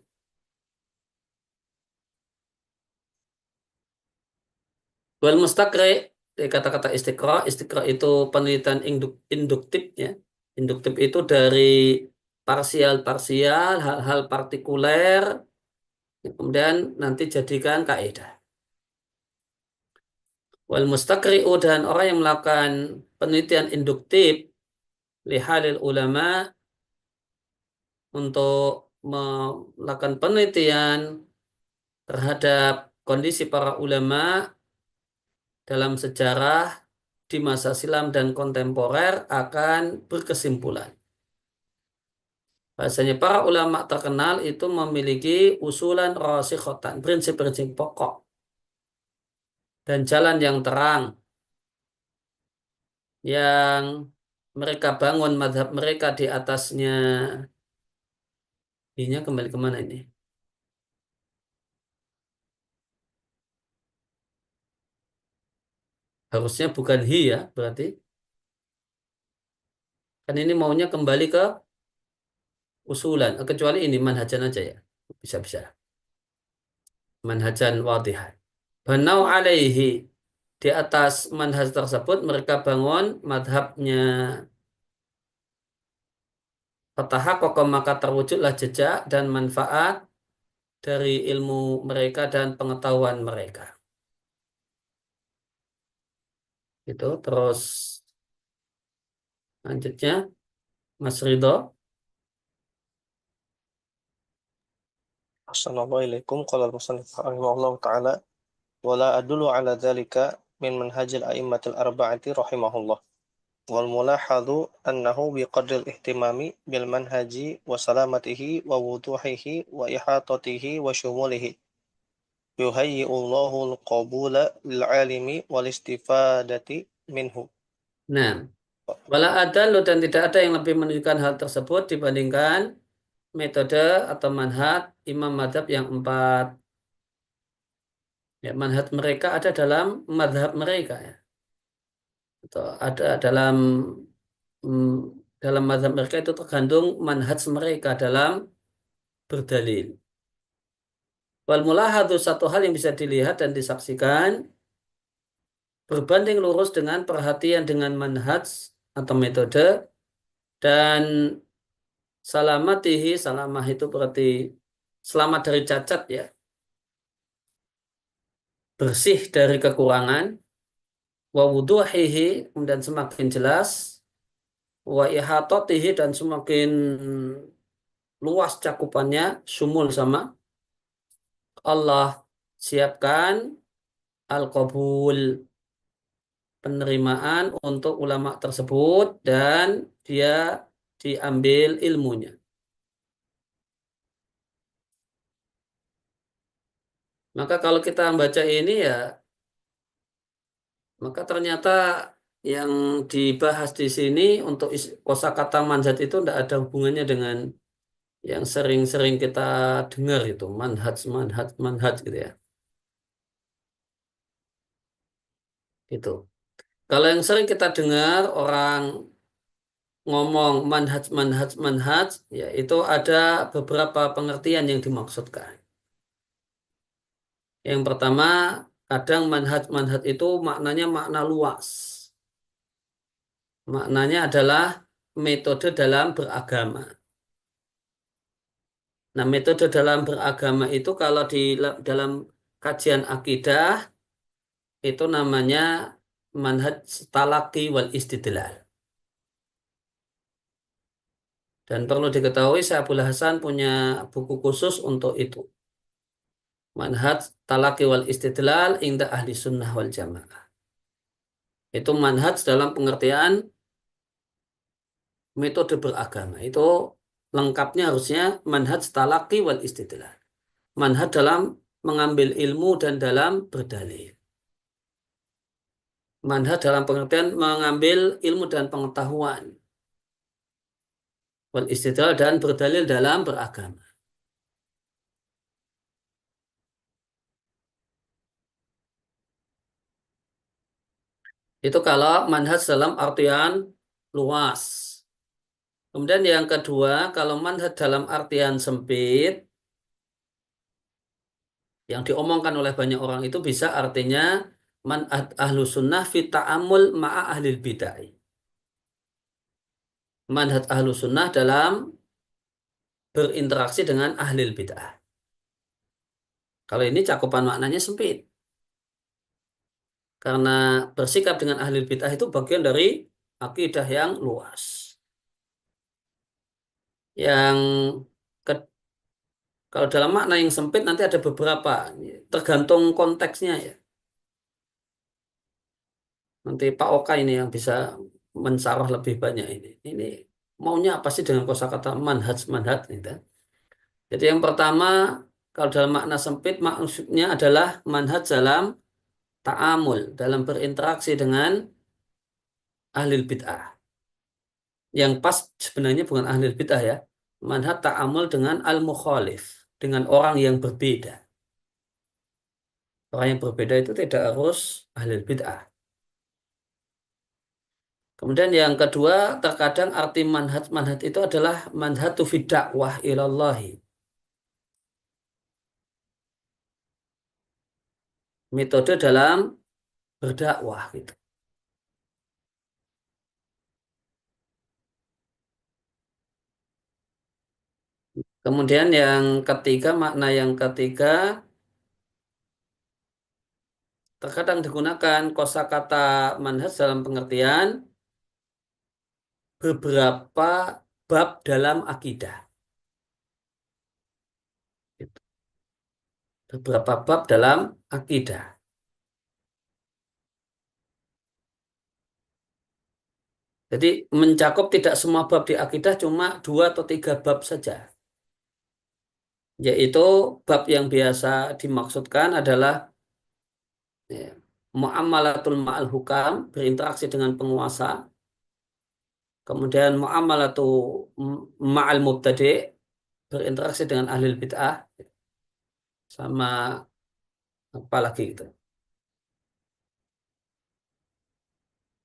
Wal mustaqri, dari kata-kata istiqra itu penelitian induktif ya. Induktif itu dari parsial-parsial, hal-hal partikuler, kemudian nanti jadikan kaidah. Wal mustaqri'u, dan orang yang melakukan penelitian induktif lihalil ulama, untuk melakukan penelitian terhadap kondisi para ulama dalam sejarah di masa silam dan kontemporer, akan berkesimpulan bahasanya para ulama terkenal itu memiliki usulan rasikhatan, prinsip-prinsip pokok dan jalan yang terang yang mereka bangun mazhab mereka di atasnya. Ini kembali kemana ini? Harusnya bukan hi ya, berarti. Kan ini maunya kembali ke usulan. Kecuali ini manhajan aja ya. Bisa-bisa. Manhajan wadihan. Banau alaihi. Di atas manhaj tersebut mereka bangun madhabnya. Fatahaqaqa, maka terwujudlah jejak dan manfaat dari ilmu mereka dan pengetahuan mereka. Itu terus lanjutnya Mas Ridho. Assalamualaikum. Qala al-musannif rahimahullah ta'ala wala adullu ala dzalika min manhajil a'immatil arba'ati rahimahullah. Wal mulahadhu annahu biqadril ihtimami bil manhaji wa salamatihi wa wuduhihi wa ihatatihi wa syumulihi yuhayyi'ullahu al-qabula lil alimi wal istifadati minhu. Nah, wala adallu, dan tidak ada yang lebih menunjukkan hal tersebut dibandingkan metode atau manhaj imam madhab yang 4. Ya, manhaj mereka ada dalam madhab mereka ya. Atau ada dalam madhab mereka itu tergantung manhaj mereka dalam berdalil. Wal mulahadu, satu hal yang bisa dilihat dan disaksikan berbanding lurus dengan perhatian dengan manhaj atau metode, dan salamatihi, salamah itu berarti selamat dari cacat ya, bersih dari kekurangan, wa wuduhihi, kemudian semakin jelas, wa ihatatihi, dan semakin luas cakupannya, sumul sama Allah siapkan al-qabul, penerimaan untuk ulama tersebut dan dia diambil ilmunya. Maka kalau kita membaca ini ya, maka ternyata yang dibahas di sini untuk kosakata manhaj itu tidak ada hubungannya dengan yang sering-sering kita dengar itu manhaj, manhaj, manhaj gitu ya. Gitu. Kalau yang sering kita dengar orang ngomong manhaj, manhaj, manhaj, ya itu ada beberapa pengertian yang dimaksudkan. Yang pertama, kadang manhaj, manhaj itu maknanya makna luas. Maknanya adalah metode dalam beragama. Nah, metode dalam beragama itu kalau di dalam kajian akidah itu namanya manhaj talaqi wal istidlal. Dan perlu diketahui Syaikhul Hasan punya buku khusus untuk itu. Manhaj talaqi wal istidlal inda ahli sunnah wal jamaah. Itu manhaj dalam pengertian metode beragama. Itu lengkapnya harusnya manhaj talaqi wal istidlal. Manhaj dalam mengambil ilmu dan dalam berdalil. Manhaj dalam pengertian mengambil ilmu dan pengetahuan. Wal istidlal dan berdalil dalam beragama. Itu kalau manhaj dalam artian luas. Kemudian yang kedua, kalau manhaj dalam artian sempit, yang diomongkan oleh banyak orang itu bisa artinya manhaj ahlu sunnah fi ta'amul ma'a ahlil bid'ah. Manhaj ahlu sunnah dalam berinteraksi dengan ahlil bid'ah. Kalau ini cakupan maknanya sempit. Karena bersikap dengan ahlil bid'ah itu bagian dari akidah yang luas. Yang ke- Kalau dalam makna yang sempit nanti ada beberapa, tergantung konteksnya ya. Nanti Pak Oka ini yang bisa mensarah lebih banyak ini. Ini maunya apa sih dengan kosakata manhaj manhaj gitu. Jadi yang pertama kalau dalam makna sempit maksudnya adalah manhaj dalam ta'amul, dalam berinteraksi dengan ahlul bid'ah. Yang pas sebenarnya bukan ahlul bid'ah ya. Manhaj ta'amul dengan al-mukhalif, dengan orang yang berbeda. Orang yang berbeda itu tidak harus ahlul bid'ah. Kemudian yang kedua, terkadang arti manhaj itu adalah manhatu fi dakwah ilallahi. Metode dalam berdakwah gitu. Kemudian yang ketiga, makna yang ketiga, terkadang digunakan kosakata manhaj dalam pengertian beberapa bab dalam akidah. Gitu. Beberapa bab dalam akidah. Jadi mencakup tidak semua bab di akidah, cuma 2 atau 3 bab saja. Yaitu bab yang biasa dimaksudkan adalah ya, muamalatul ma'al hukam, berinteraksi dengan penguasa. Kemudian muamalatu ma'al mubtadi, berinteraksi dengan ahli bid'ah. Sama apa lagi itu.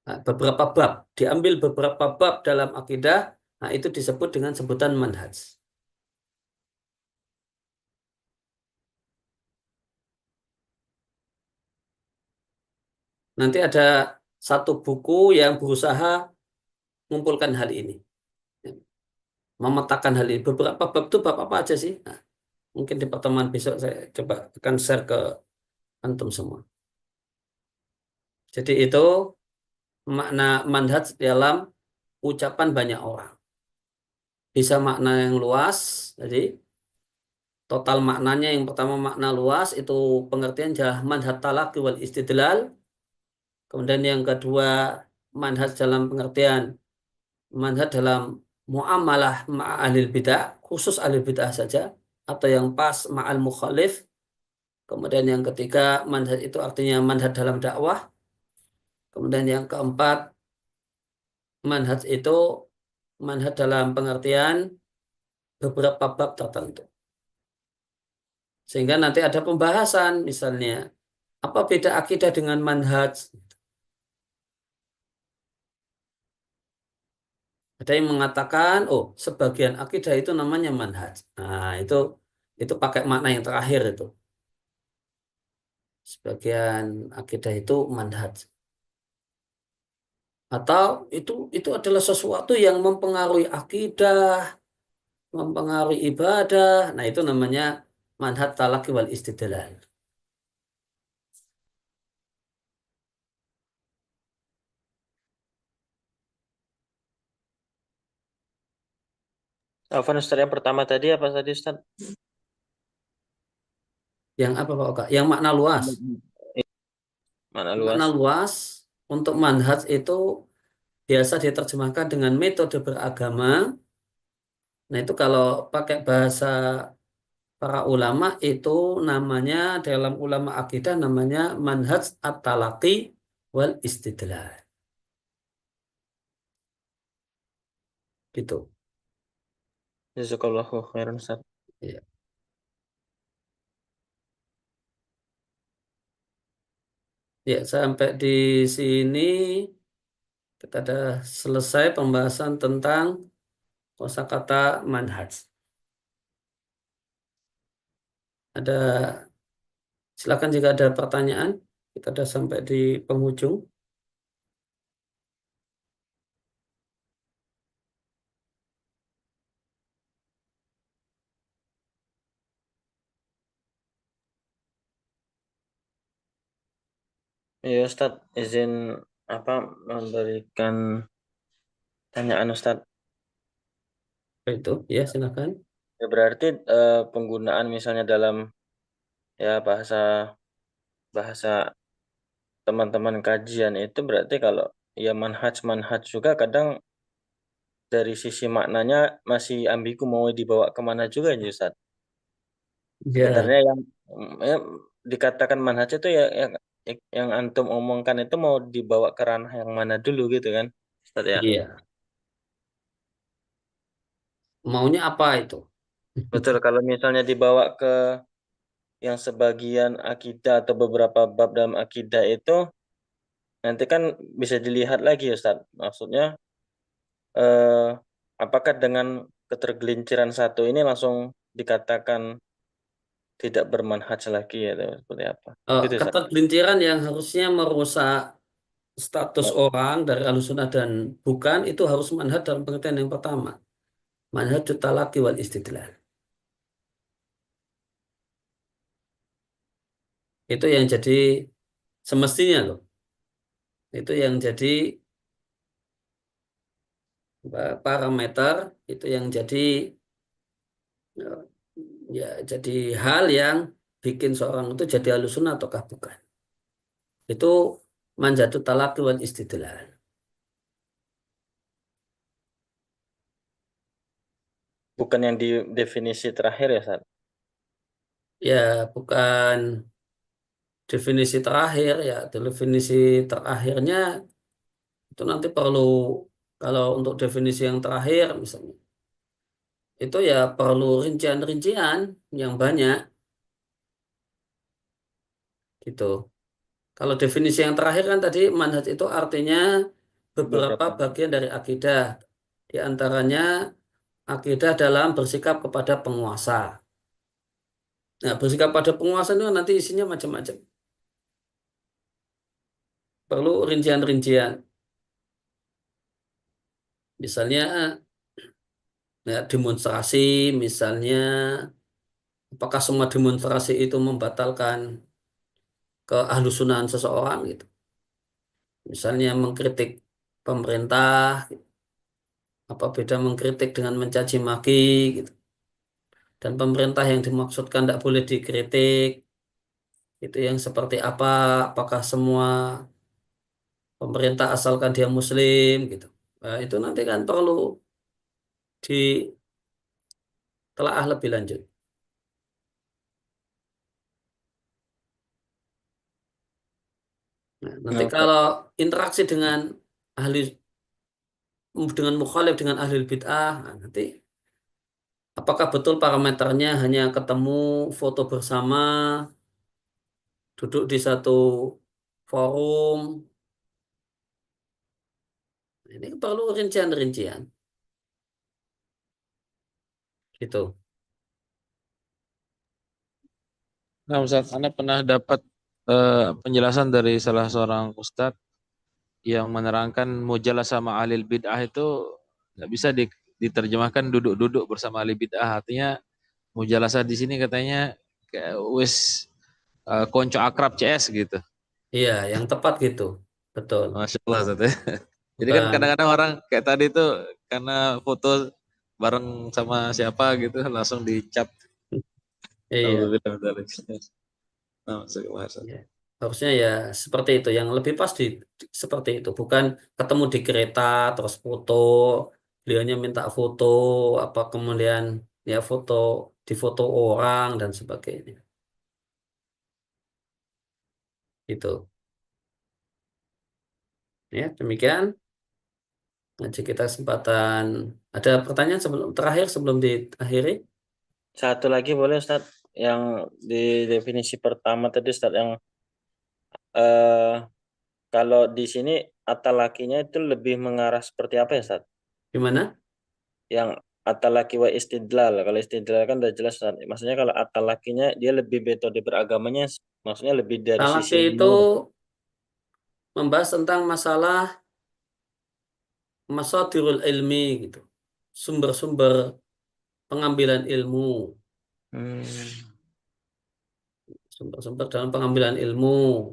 Nah, beberapa bab, diambil beberapa bab dalam akidah, nah itu disebut dengan sebutan manhaj. Nanti ada satu buku yang berusaha mengumpulkan hal ini. Memetakan hal ini. Beberapa bab itu bab apa aja sih? Nah, mungkin di pertemuan besok saya coba akan share ke antum semua. Jadi itu makna manhaj dalam ucapan banyak orang. Bisa makna yang luas, jadi total maknanya yang pertama makna luas itu pengertian adalah manhaj talaqi wal istidlal. Kemudian yang kedua manhaj dalam pengertian manhaj dalam muamalah ma'alil bid'ah, khusus ahli bid'ah saja atau yang pas ma'al mukhalif. Kemudian yang ketiga manhaj itu artinya manhaj dalam dakwah. Kemudian yang keempat manhaj itu manhaj dalam pengertian beberapa bab tertentu. Sehingga nanti ada pembahasan, misalnya, apa beda akidah dengan manhaj? Ada yang mengatakan, oh, sebagian akidah itu namanya manhaj. Nah, itu pakai makna yang terakhir itu. Sebagian akidah itu manhaj. Atau itu adalah sesuatu yang mempengaruhi akidah, mempengaruhi ibadah. Nah, itu namanya manhaj talaqi wal istidlal. Afwan Ustaz, yang pertama tadi apa tadi Ustaz? Yang apa Pak Oka? Yang makna luas. Mana Makna luas? luas untuk manhaj itu biasa diterjemahkan dengan metode beragama. Nah, itu kalau pakai bahasa para ulama itu namanya dalam ulama akidah namanya manhaj at-talaqi wal istidlal. Gitu. Jazakallahu khairan Ustaz. Ya. Ya, sampai di sini kita sudah selesai pembahasan tentang kosakata manhaj. Ada Silakan jika ada pertanyaan. Kita sudah sampai di penghujung. Ya Ustaz, izin apa memberikan tanyaan Ustaz. Itu, ya silakan. Ya, berarti penggunaan misalnya dalam ya bahasa bahasa teman-teman kajian itu berarti kalau ya manhaj juga kadang dari sisi maknanya masih ambigu mau dibawa kemana juga ya Ustaz. Ya, Sebenarnya yang ya, dikatakan manhaj itu ya yang antum omongkan itu mau dibawa ke ranah yang mana dulu gitu kan Ustaz ya. iya. Maunya apa itu? Betul, kalau misalnya dibawa ke yang sebagian akidah atau beberapa bab dalam akidah itu nanti kan bisa dilihat lagi Ustaz. Maksudnya eh, apakah dengan ketergelinciran satu ini langsung dikatakan tidak bermanhaj lagi atau seperti apa? Gitu Ustaz. Ketergelinciran yang harusnya merusak status orang dari Ahlussunnah dan bukan itu harus manhaj dalam pengertian yang pertama. Manhaj talaqi wal istidlal. Itu yang jadi semestinya loh. Itu yang jadi parameter, itu yang jadi eh, ya jadi hal yang bikin seorang itu jadi Ahlussunnah ataukah bukan. Itu manhaj talaqi wal istidlal. Bukan yang di definisi terakhir ya Ustaz. Ya, bukan definisi terakhir ya. Definisi terakhirnya itu nanti perlu kalau untuk definisi yang terakhir misalnya itu ya perlu rincian-rincian yang banyak gitu. Kalau definisi yang terakhir kan tadi manhaj itu artinya beberapa Beberapa. bagian dari akidah. Di antaranya akidah dalam bersikap kepada penguasa. Nah, bersikap pada penguasa itu nanti isinya macam-macam. Perlu rincian-rincian. Misalnya ya, demonstrasi, misalnya apakah semua demonstrasi itu membatalkan keahlusunan seseorang gitu. Misalnya mengkritik pemerintah, apa beda mengkritik dengan mencaci maki gitu. Dan pemerintah yang dimaksudkan tidak boleh dikritik, itu yang seperti apa, apakah semua pemerintah asalkan dia muslim gitu. Nah, itu nanti kan perlu ditelaah lebih lanjut. Nah, nanti Oke. kalau interaksi ahli dengan mukhalif dengan ahli bid'ah, nah, nanti Apakah betul parameternya hanya ketemu foto bersama, duduk di satu forum? Ini perlu rincian-rincian. Gitu. Nah, Ustaz, Anda pernah dapat penjelasan dari salah seorang ustadz yang menerangkan mujalah sama ahli bid'ah itu nggak bisa diterjemahkan duduk-duduk bersama ahli bid'ah. Artinya mujalasah di sini katanya kayak wis konco akrab CS gitu. Iya, yang tepat gitu. Betul. Masya Allah, Ustaz, ya. Jadi kan Bukan. kadang-kadang orang kayak tadi tuh karena foto bareng sama siapa gitu langsung dicap. Iya. Alhamdulillah. Nah, masya Allah, Ustaz. Ya. Harusnya ya seperti itu. Yang lebih pas seperti itu. Bukan ketemu di kereta terus foto, beliaunya minta foto, apa kemudian ya foto di foto orang dan sebagainya. Itu. Ya, demikian. Ngaji kita kesempatan. Ada pertanyaan sebelum terakhir sebelum diakhiri? Satu lagi boleh Ustaz, yang di definisi pertama tadi Ustaz, yang eh, kalau di sini atalakinya itu lebih mengarah seperti apa ya Ustaz? Gimana? Yang atalaki wa istidlal. Kalau istidlal kan udah jelas Ustaz. Maksudnya kalau atalakinya dia lebih metode beragamanya, maksudnya lebih dari sisi Talaki itu ilmu. membahas tentang masalah masadirul ilmi gitu. Sumber-sumber pengambilan ilmu. Hmm. Sumber-sumber dalam pengambilan ilmu.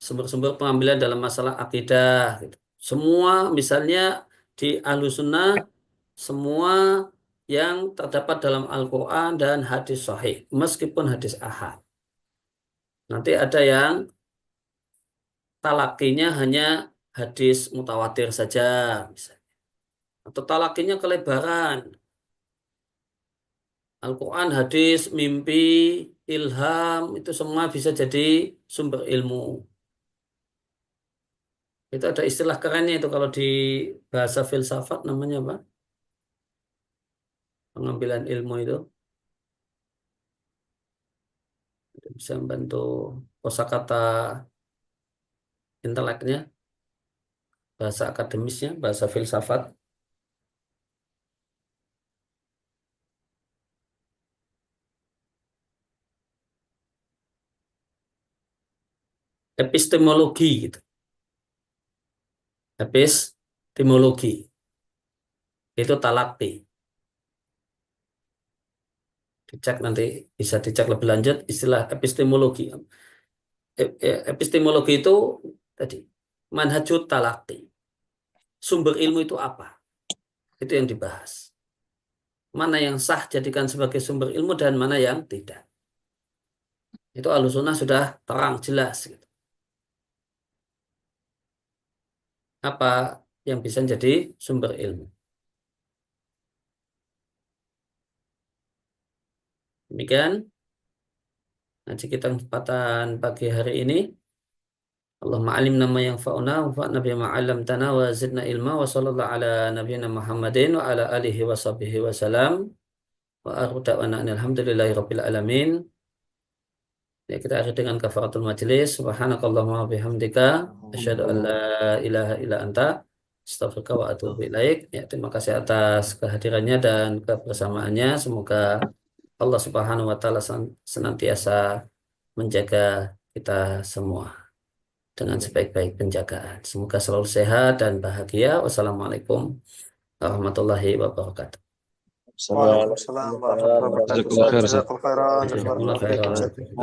Sumber-sumber pengambilan dalam masalah akidah gitu. Semua misalnya di Ahlussunnah semua yang terdapat dalam Al-Quran dan hadis sahih meskipun hadis ahad. Nanti ada yang talakinya hanya hadis mutawatir saja misalnya. Atau talakinya kelebaran. Al-Quran, hadis, mimpi, ilham itu semua bisa jadi sumber ilmu. Itu ada istilah kerennya itu kalau di bahasa filsafat namanya apa? Pengambilan ilmu itu bisa membantu kosakata inteleknya, bahasa akademisnya, bahasa filsafat. Epistemologi gitu. Epistemologi itu talakti. Dicek nanti bisa dicek lebih lanjut istilah epistemologi. Epistemologi itu tadi manhajut talakti. Sumber ilmu itu apa? Itu yang dibahas. Mana yang sah jadikan sebagai sumber ilmu dan mana yang tidak. Itu Ahlussunnah sudah terang jelas gitu. Apa yang bisa jadi sumber ilmu. Demikian ngaji kita kesempatan pagi hari ini. Allahumma alimna ma yanfa'una wa fa'na bima 'allamtana wa zidna ilma wa sallallahu ala nabiyyina Muhammadin wa ala alihi wa sahbihi wa salam wa akhiru da'wana alhamdulillahi rabbil alamin. Ya, kita akhiri dengan kafaratul majelis. Subhanakallahumma wa bihamdika asyhadu an la ilaha illa anta astaghfiruka wa atubu ilaik. Ya, terima kasih atas kehadirannya dan kebersamaannya. Semoga Allah Subhanahu wa taala senantiasa menjaga kita semua dengan sebaik-baik penjagaan. Semoga selalu sehat dan bahagia. Wassalamualaikum warahmatullahi wabarakatuh. Waalaikumsalam warahmatullahi wabarakatuh. Jazakumullah khair, Ustaz. Jazakallahu khairan. Jazakumullah Jazakallahu khairan. khairan.